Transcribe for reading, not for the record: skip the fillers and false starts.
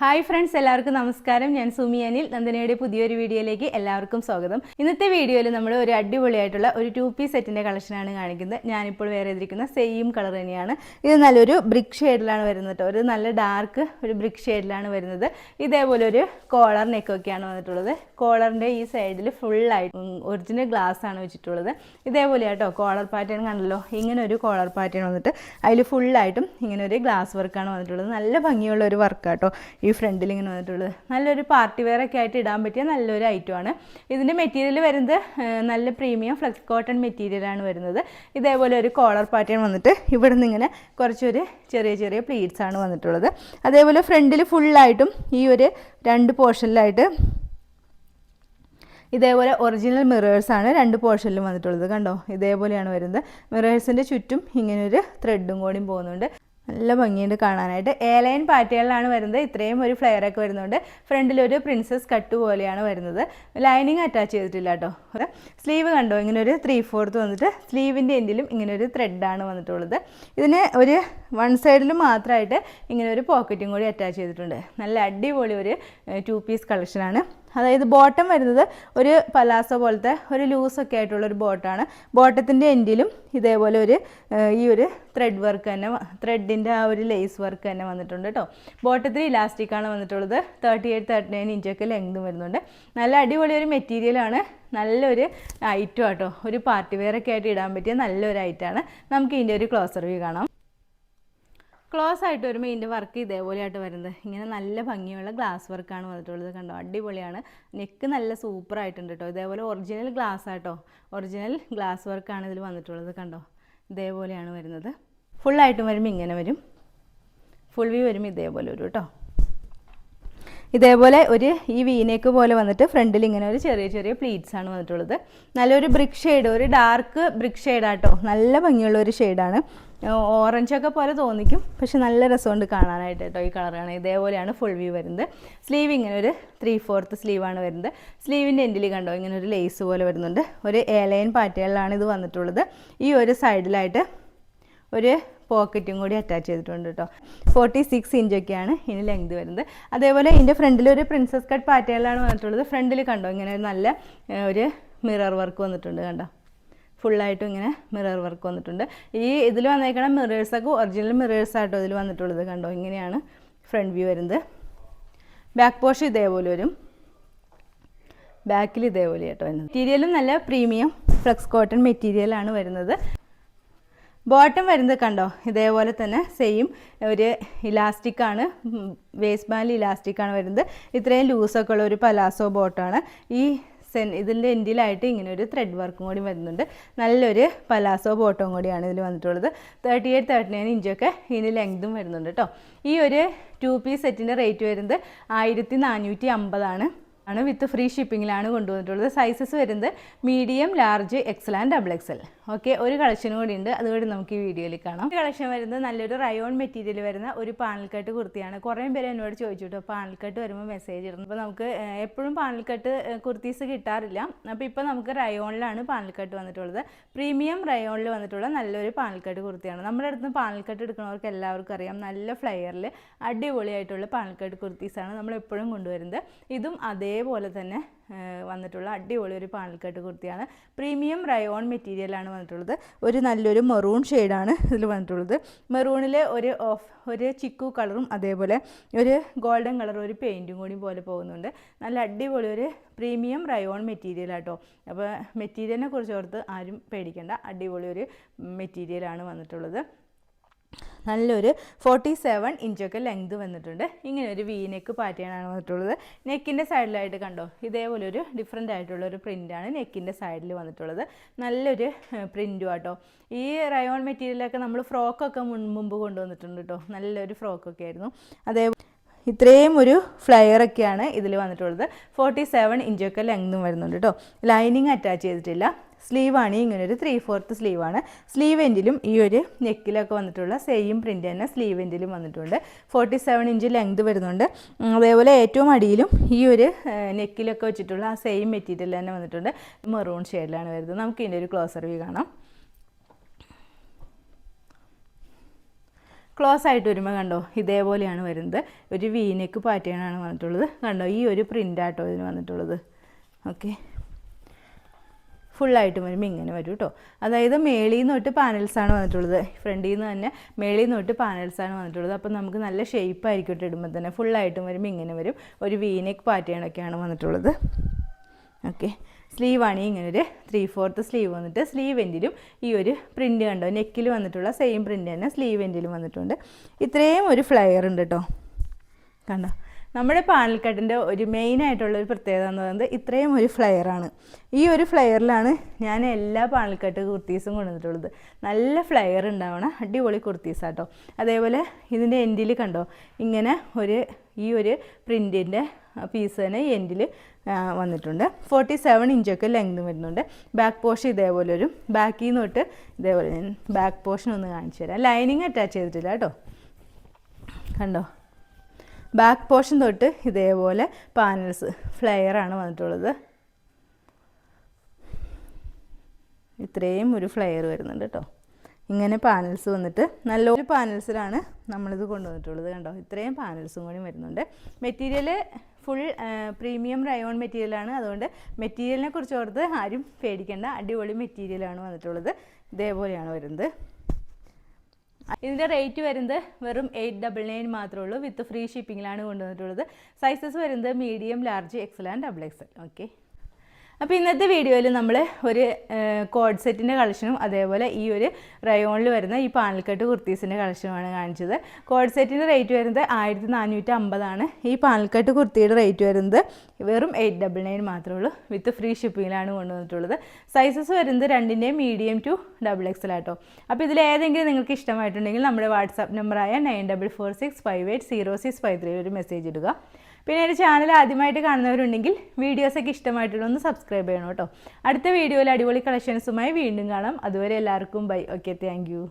Hi friends, എല്ലാവർക്കും നമസ്കാരം. ഞാൻ സുമി അനിൽ. നന്ദനയുടെ പുതിയൊരു വീഡിയോയിലേക്ക് എല്ലാവർക്കും സ്വാഗതം. ഇന്നത്തെ വീഡിയോയിൽ നമ്മൾ ഒരു അടിപൊളിയായിട്ടുള്ള ഒരു 2 പീസ് സെറ്റിൻ്റെ കളക്ഷനാണ് കാണിക്കുന്നത്. ഞാനിപ്പോൾ വേറെ ചെയ്തിരിക്കുന്ന സെയിം കളർ തന്നെയാണ്. ഇത് നല്ലൊരു ബ്രിക്ക് ഷെയ്ഡിലാണ് വരുന്നത് കേട്ടോ. ഒരു നല്ല ഡാർക്ക് ഒരു ബ്രിക്ക് ഷെയ്ഡിലാണ് വരുന്നത്. ഇതേപോലെ ഒരു കോളർ നെക്കൊക്കെയാണ് വന്നിട്ടുള്ളത്. കോളറിൻ്റെ ഈ സൈഡിൽ ഫുള്ളായിട്ട് ഒറിജിനൽ ഗ്ലാസ് ആണ് വെച്ചിട്ടുള്ളത്. ഇതേപോലെ കേട്ടോ കോളർ പാറ്റേൺ കണ്ടല്ലോ. ഇങ്ങനെ ഒരു കോളർ പാറ്റേൺ വന്നിട്ട് അതിൽ ഫുള്ളായിട്ടും ഇങ്ങനെ ഒരു ഗ്ലാസ് വർക്കാണ് വന്നിട്ടുള്ളത്. നല്ല ഭംഗിയുള്ള ഒരു വർക്കാട്ടോ ഈ ഫ്രണ്ടിൽ ഇങ്ങനെ വന്നിട്ടുള്ളത്. നല്ലൊരു പാർട്ടി വെയർ ഒക്കെ ആയിട്ട് ഇടാൻ പറ്റിയ നല്ലൊരു ഐറ്റമാണ്. ഇതിൻ്റെ മെറ്റീരിയൽ വരുന്നത് നല്ല പ്രീമിയം ഫ്ലെക്സ് കോട്ടൺ മെറ്റീരിയലാണ് വരുന്നത്. ഇതേപോലെ ഒരു കോളർ പാറ്റേൺ വന്നിട്ട് ഇവിടെ നിന്ന് ഇങ്ങനെ കുറച്ചൊരു ചെറിയ ചെറിയ പ്ലീറ്റ്സ് ആണ് വന്നിട്ടുള്ളത്. അതേപോലെ ഫ്രണ്ടിൽ ഫുള്ളായിട്ടും ഈ ഒരു 2 പോർഷനിലായിട്ട് ഇതേപോലെ ഒറിജിനൽ മിറേഴ്സാണ് 2 പോർഷനിലും വന്നിട്ടുള്ളത്. കണ്ടോ, ഇതേപോലെയാണ് വരുന്നത്. മിറേഴ്സിൻ്റെ ചുറ്റും ഇങ്ങനൊരു ത്രെഡും കൂടിയും പോകുന്നുണ്ട്. നല്ല ഭംഗിയുണ്ട് കാണാനായിട്ട്. എ-ലൈൻ പാറ്റേണിലാണ് വരുന്നത്. ഇത്രയും ഒരു ഫ്ലെയർ ഒക്കെ വരുന്നുണ്ട്. ഫ്രണ്ടിലൊരു പ്രിൻസസ് കട്ട് പോലെയാണ് വരുന്നത്. ലൈനിങ് അറ്റാച്ച് ചെയ്തിട്ടില്ല കേട്ടോ. സ്ലീവ് കണ്ടോ, ഇങ്ങനെ ഒരു 3/4 വന്നിട്ട് സ്ലീവിൻ്റെ എൻഡിലും ഇങ്ങനെ ഒരു ത്രെഡാണ് വന്നിട്ടുള്ളത്. ഇതിന് ഒരു 1 സൈഡിൽ മാത്രമായിട്ട് ഇങ്ങനെ ഒരു പോക്കറ്റും കൂടി അറ്റാച്ച് ചെയ്തിട്ടുണ്ട്. നല്ല അടിപൊളി ഒരു 2 പീസ് കളക്ഷനാണ്. അതായത് ബോട്ടം വരുന്നത് ഒരു പലാസോ പോലത്തെ ഒരു ലൂസൊക്കെ ആയിട്ടുള്ളൊരു ബോട്ടാണ്. ബോട്ടത്തിൻ്റെ എൻഡിലും ഇതേപോലെ ഈ ഒരു ത്രെഡ് വർക്ക് തന്നെ, ത്രെഡിൻ്റെ ആ ഒരു ലേസ് വർക്ക് തന്നെ വന്നിട്ടുണ്ട് കേട്ടോ. ബോട്ടത്തിൽ ഇലാസ്റ്റിക്കാണ് വന്നിട്ടുള്ളത്. 38-39 ഇഞ്ചൊക്കെ ലെങ്തും വരുന്നുണ്ട്. നല്ല അടിപൊളി ഒരു മെറ്റീരിയലാണ്. നല്ലൊരു ഐറ്റം കേട്ടോ. ഒരു പാർട്ടി വെയർ ഒക്കെ ആയിട്ട് ഇടാൻ പറ്റിയ നല്ലൊരു ഐറ്റമാണ്. നമുക്ക് ഇതിൻ്റെ ഒരു ക്ലോസർ വ്യൂ കാണാം. ക്ലോസ് ആയിട്ട് വരുമ്പോൾ ഇതിൻ്റെ വർക്ക് ഇതേപോലെയായിട്ട് വരുന്നത്. ഇങ്ങനെ നല്ല ഭംഗിയുള്ള ഗ്ലാസ് വർക്കാണ് വന്നിട്ടുള്ളത്. കണ്ടോ, അടിപൊളിയാണ്. നെക്ക് നല്ല സൂപ്പറായിട്ടുണ്ട് കേട്ടോ. ഇതേപോലെ ഒറിജിനൽ ഗ്ലാസ് ആട്ടോ, ഒറിജിനൽ ഗ്ലാസ് വർക്കാണ് ഇതിൽ വന്നിട്ടുള്ളത്. കണ്ടോ, ഇതേപോലെയാണ് വരുന്നത്. ഫുള്ളായിട്ടും വരുമ്പോൾ ഇങ്ങനെ വരും. ഫുൾ വ്യൂ വരുമ്പോൾ ഇതേപോലെ വരും കേട്ടോ. ഇതേപോലെ ഈ വീനേക്ക് പോലെ വന്നിട്ട് ഫ്രണ്ടിൽ ഇങ്ങനെ ഒരു ചെറിയ ചെറിയ പ്ലീറ്റ്സ് ആണ് വന്നിട്ടുള്ളത്. നല്ലൊരു ബ്രിക്ക് ഷെയ്ഡ്, ഒരു ഡാർക്ക് ബ്രിക്ക് ഷെയ്ഡാട്ടോ. നല്ല ഭംഗിയുള്ള ഒരു ഷെയ്ഡാണ്. ഓറഞ്ചൊക്കെ പോലെ തോന്നിക്കും, പക്ഷെ നല്ല രസമുണ്ട് കാണാനായിട്ട് കേട്ടോ. ഈ കളറാണ്. ഇതേപോലെയാണ് ഫുൾ വ്യൂ വരുന്നത്. സ്ലീവ് ഇങ്ങനെ ഒരു 3/4 സ്ലീവാണ് വരുന്നത്. സ്ലീവിൻ്റെ എൻഡിൽ കണ്ടോ ഇങ്ങനെ ഒരു ലേസ് പോലെ വരുന്നുണ്ട്. ഒരു എ-ലൈൻ പാറ്റേണിലാണ് ഇത് വന്നിട്ടുള്ളത്. ഈ ഒരു സൈഡിലായിട്ട് ഒരു പോക്കറ്റും കൂടി അറ്റാച്ച് ചെയ്തിട്ടുണ്ട് കേട്ടോ. 46 ഇഞ്ചൊക്കെയാണ് ഇതിന് ലെങ്ത് വരുന്നത്. അതേപോലെ ഇതിൻ്റെ ഫ്രണ്ടിൽ ഒരു പ്രിൻസസ് കട്ട് പാറ്റേണിലാണ് വന്നിട്ടുള്ളത്. ഫ്രണ്ടിൽ കണ്ടോ ഇങ്ങനെ നല്ല ഒരു മിറർ വർക്ക് വന്നിട്ടുണ്ട്. കണ്ടോ, ഫുള്ളായിട്ടും ഇങ്ങനെ മിറർ വർക്ക് വന്നിട്ടുണ്ട്. ഇതിൽ വന്നേക്കണ മിറേഴ്സൊക്കെ ഒറിജിനൽ മിറേഴ്സായിട്ടോ ഇതിൽ വന്നിട്ടുള്ളത്. കണ്ടോ, ഇങ്ങനെയാണ് ഫ്രണ്ട് വ്യൂ വരുന്നത്. ബാക്ക് പോർഷൻ ഇതേപോലെ വരും. ബാക്കിൽ ഇതേപോലെ കേട്ടോ വരുന്നത്. മെറ്റീരിയലും നല്ല പ്രീമിയം ഫ്ലെക്സ് കോട്ടൺ മെറ്റീരിയലാണ് വരുന്നത്. ബോട്ടം വരുന്നത് കണ്ടോ, ഇതേപോലെ തന്നെ സെയിം ഒരു ഇലാസ്റ്റിക്കാണ്, വേസ്റ്റ് ബാൻഡിൽ ഇലാസ്റ്റിക്കാണ് വരുന്നത്. ഇത്രയും ലൂസൊക്കെ ഉള്ള ഒരു പലാസോ ബോട്ടാണ്. ഇതിൻ്റെ എൻഡിലായിട്ട് ഇങ്ങനെ ഒരു ത്രെഡ് വർക്കും കൂടി വരുന്നുണ്ട്. നല്ലൊരു പലാസോ ബോട്ടവും കൂടിയാണ് ഇതിൽ വന്നിട്ടുള്ളത്. 38-39 ഇഞ്ചൊക്കെ ഇതിന് ലെങ്തും വരുന്നുണ്ട് കേട്ടോ. ഈ ഒരു 2 പീസ് സെറ്റിൻ്റെ റേറ്റ് വരുന്നത് 1450 ആണ്. വിത്ത് ഫ്രീ ഷിപ്പിങ്ങിലാണ് കൊണ്ടുവന്നിട്ടുള്ളത്. സൈസസ് വരുന്നത് medium, large, Excel and XXL. Okay, ഒരു കളക്ഷനും കൂടി ഉണ്ട്, അതുകൂടി നമുക്ക് ഈ വീഡിയോയിൽ കാണാം. ഈ കളക്ഷൻ വരുന്നത് നല്ലൊരു റയോൺ മെറ്റീരിയൽ വരുന്ന ഒരു പാനൽ കട്ട് കുർത്തിയാണ്. കുറേ പേര് എന്നോട് ചോദിച്ചു കേട്ടോ, പാനൽ കട്ട് വരുമ്പോൾ മെസ്സേജ് ഇടുന്നു. അപ്പോൾ നമുക്ക് എപ്പോഴും പാനൽ കട്ട് കുർത്തീസ് കിട്ടാറില്ല. അപ്പോൾ ഇപ്പോൾ നമുക്ക് റയോണിലാണ് പാനൽ കട്ട് വന്നിട്ടുള്ളത്. പ്രീമിയം റയോണിൽ വന്നിട്ടുള്ള നല്ലൊരു പാനൽ കട്ട് കുർത്തിയാണ്. നമ്മുടെ അടുത്ത് പാനൽ കട്ട് എടുക്കുന്നവർക്ക് എല്ലാവർക്കും അറിയാം, നല്ല ഫ്ലെയറിൽ അടിപൊളിയായിട്ടുള്ള പാനൽ കട്ട് കുർത്തീസാണ് നമ്മൾ എപ്പോഴും കൊണ്ടുവരുന്നത്. ഇതും അതേപോലെ തന്നെ വന്നിട്ടുള്ള അടിപൊളി ഒരു പാനൽ കട്ട് കുർത്തിയാണ്. പ്രീമിയം റയോൺ മെറ്റീരിയലാണ് വന്നിട്ടുള്ളത്. ഒരു നല്ലൊരു മെറൂൺ ഷെയ്ഡാണ് ഇതിൽ വന്നിട്ടുള്ളത്. മെറൂണിൽ ഒരു ചിക്കു കളറും അതേപോലെ ഒരു ഗോൾഡൻ കളർ ഒരു പെയിൻറ്റും കൂടി പോലെ പോകുന്നുണ്ട്. നല്ല അടിപൊളി ഒരു പ്രീമിയം റയോൺ മെറ്റീരിയലാട്ടോ. അപ്പോൾ മെറ്റീരിയലിനെ കുറിച്ച് ഓർത്ത് ആരും പേടിക്കേണ്ട, അടിപൊളി ഒരു മെറ്റീരിയലാണ് വന്നിട്ടുള്ളത്. നല്ലൊരു 47 ഇഞ്ചൊക്കെ ലെങ്ത് വന്നിട്ടുണ്ട്. ഇങ്ങനെ ഒരു വീനെക്ക് പാറ്റേണാണ് വന്നിട്ടുള്ളത്. നെക്കിൻ്റെ സൈഡിലായിട്ട് കണ്ടോ ഇതേപോലെ ഒരു ഡിഫറെൻ്റ് ആയിട്ടുള്ളൊരു പ്രിൻ്റാണ് നെക്കിൻ്റെ സൈഡിൽ വന്നിട്ടുള്ളത്. നല്ലൊരു പ്രിൻറ്റും ആട്ടോ. ഈ റയോൺ മെറ്റീരിയലൊക്കെ നമ്മൾ ഫ്രോക്കൊക്കെ മുമ്പ് കൊണ്ടുവന്നിട്ടുണ്ട് കേട്ടോ. നല്ലൊരു ഫ്രോക്കൊക്കെ ആയിരുന്നു. ഇത്രയും ഒരു ഫ്ലയറൊക്കെയാണ് ഇതിൽ വന്നിട്ടുള്ളത്. 47 ഇഞ്ചൊക്കെ ലെങ്തും വരുന്നുണ്ട് കേട്ടോ. ലൈനിങ് അറ്റാച്ച് ചെയ്തിട്ടില്ല. സ്ലീവാണ് ഇങ്ങനെ ഒരു 3/4 സ്ലീവാണ്. സ്ലീവ് എൻഡിലും ഈ ഒരു നെക്കിലൊക്കെ വന്നിട്ടുള്ള സെയിം പ്രിൻ്റ് തന്നെ സ്ലീവ് എൻഡിലും വന്നിട്ടുണ്ട്. 47 ഇഞ്ച് ലെങ്ത് വരുന്നുണ്ട്. അതേപോലെ ഏറ്റവും അടിയിലും ഈ ഒരു നെക്കിലൊക്കെ വെച്ചിട്ടുള്ള ആ സെയിം മെറ്റീരിയൽ തന്നെ വന്നിട്ടുണ്ട്. മെറൂൺ ഷെയ്ഡിലാണ് വരുന്നത്. നമുക്ക് ഇതിൻ്റെ ഒരു ക്ലോസർ വ്യൂ കാണാം. ക്ലോസ് ആയിട്ട് വരുമ്പോൾ കണ്ടോ ഇതേപോലെയാണ് വരുന്നത്. ഒരു വീനെക്ക് പാറ്റേണാണ് വന്നിട്ടുള്ളത്. കണ്ടോ ഈ ഒരു പ്രിൻ്റാട്ടോ ഇതിന് വന്നിട്ടുള്ളത്. ഓക്കെ, ഫുള്ളായിട്ട് വരുമ്പോൾ ഇങ്ങനെ വരും കേട്ടോ. അതായത് മേളിൽ നിന്ന് തൊട്ട് പാനൽസാണ് വന്നിട്ടുള്ളത്. ഫ്രണ്ടിൽ നിന്ന് തന്നെ മേളിൽ നിന്ന് തൊട്ട് പാനൽസാണ് വന്നിട്ടുള്ളത്. അപ്പോൾ നമുക്ക് നല്ല ഷേപ്പായിരിക്കും ഇടുമ്പോൾ തന്നെ. ഫുള്ളായിട്ടും വരുമ്പോൾ ഇങ്ങനെ വരും. ഒരു വീനെക്ക് പാറ്റേണൊക്കെയാണ് വന്നിട്ടുള്ളത്. ഓക്കെ, സ്ലീവാണ് ഇങ്ങനെ ഒരു 3/4 സ്ലീവ് വന്നിട്ട് സ്ലീവ് എൻഡിലും ഈ ഒരു പ്രിൻ്റ് കണ്ടോ നെക്കിൽ വന്നിട്ടുള്ള സെയിം പ്രിൻ്റ് തന്നെ സ്ലീവ് എൻഡിലും വന്നിട്ടുണ്ട്. ഇത്രയും ഒരു ഫ്ലെയർ ഉണ്ട് കേട്ടോ. കണ്ടോ നമ്മുടെ പാനൽ കട്ടിൻ്റെ ഒരു മെയിനായിട്ടുള്ളൊരു പ്രത്യേകത എന്ന് പറയുന്നത് ഇത്രയും ഒരു ഫ്ലെയറാണ്. ഈ ഒരു ഫ്ലെയറിലാണ് ഞാൻ എല്ലാ പാനൽ കട്ട് കുർത്തീസും കൊണ്ടുവന്നിട്ടുള്ളത്. നല്ല ഫ്ലെയർ ഉണ്ടാവണം അടിപൊളി കുർത്തീസാട്ടോ. അതേപോലെ ഇതിൻ്റെ എൻഡിൽ കണ്ടോ ഇങ്ങനെ ഈ ഒരു പ്രിൻറ്റിൻ്റെ പീസ് തന്നെ ഈ എൻഡിൽ വന്നിട്ടുണ്ട്. 47 ഇഞ്ചൊക്കെ ലെങ്ത് വരുന്നുണ്ട്. ബാക്ക് പോർഷൻ ഇതേപോലെ വരും. ബാക്കിൽ നിന്ന് തൊട്ട് ഇതേപോലെ ഞാൻ ബാക്ക് പോർഷൻ ഒന്ന് കാണിച്ചു തരാം. ലൈനിങ് അറ്റാച്ച് ചെയ്തിട്ടില്ല കേട്ടോ. കണ്ടോ ബാക്ക് പോർഷൻ തൊട്ട് ഇതേപോലെ പാനൽസ് ഫ്ലെയറാണ് വന്നിട്ടുള്ളത്. ഇത്രയും ഒരു ഫ്ലെയർ വരുന്നുണ്ട് കേട്ടോ. ഇങ്ങനെ പാനൽസ് വന്നിട്ട് നല്ലൊരു പാനൽസിലാണ് നമ്മളിത് കൊണ്ടുവന്നിട്ടുള്ളത്. കണ്ടോ ഇത്രയും പാനൽസും കൂടി വരുന്നുണ്ട്. മെറ്റീരിയൽ ഫുൾ പ്രീമിയം റയോൺ മെറ്റീരിയലാണ്. അതുകൊണ്ട് മെറ്റീരിയലിനെ കുറിച്ച് ഓർത്ത് ആരും പേടിക്കേണ്ട. അടിപൊളി മെറ്റീരിയലാണ് വന്നിട്ടുള്ളത്. ഇതേപോലെയാണ് വരുന്നത്. ഇതിൻ്റെ റേറ്റ് വരുന്നത് വെറും 899 മാത്രമേ ഉള്ളൂ. വിത്ത് ഫ്രീ ഷിപ്പിങ്ങിലാണ് കൊണ്ടുവന്നിട്ടുള്ളത്. സൈസസ് വരുന്നത് medium, large, Excel and XXL. Okay, അപ്പോൾ ഇന്നത്തെ വീഡിയോയിൽ നമ്മൾ ഒരു കോഡ് സെറ്റിൻ്റെ കളക്ഷനും അതേപോലെ ഈ ഒരു റയോണിൽ വരുന്ന ഈ പാനൽ കട്ട് കുർത്തീസിൻ്റെ കളക്ഷനുമാണ് കാണിച്ചത്. കോഡ് സെറ്റിൻ്റെ റേറ്റ് വരുന്നത് 1450 ആണ്. ഈ പാനൽ കട്ട് കുർത്തിയുടെ റേറ്റ് വരുന്നത് വെറും 899 മാത്രമേ ഉള്ളൂ. വിത്ത് ഫ്രീ ഷിപ്പിങ്ങിലാണ് കൊണ്ടുവന്നിട്ടുള്ളത്. സൈസസ് വരുന്നത് രണ്ടിൻ്റെയും മീഡിയം ടു XXL ആട്ടോ. അപ്പോൾ ഇതിൽ ഏതെങ്കിലും നിങ്ങൾക്ക് ഇഷ്ടമായിട്ടുണ്ടെങ്കിൽ നമ്മുടെ വാട്സാപ്പ് നമ്പറായ 9446580653 ഒരു മെസ്സേജ് ഇടുക. പിന്നെ ഒരു ചാനൽ ആദ്യമായിട്ട് കാണുന്നവരുണ്ടെങ്കിൽ വീഡിയോസൊക്കെ ഇഷ്ടമായിട്ടുള്ള ഒന്ന് സബ്സ്ക്രൈബ് ചെയ്യണം കേട്ടോ. അടുത്ത വീഡിയോയിൽ അടിപൊളി കളക്ഷൻസുമായി വീണ്ടും കാണാം. അതുവരെ എല്ലാവർക്കും ബൈ. Okay, thank you.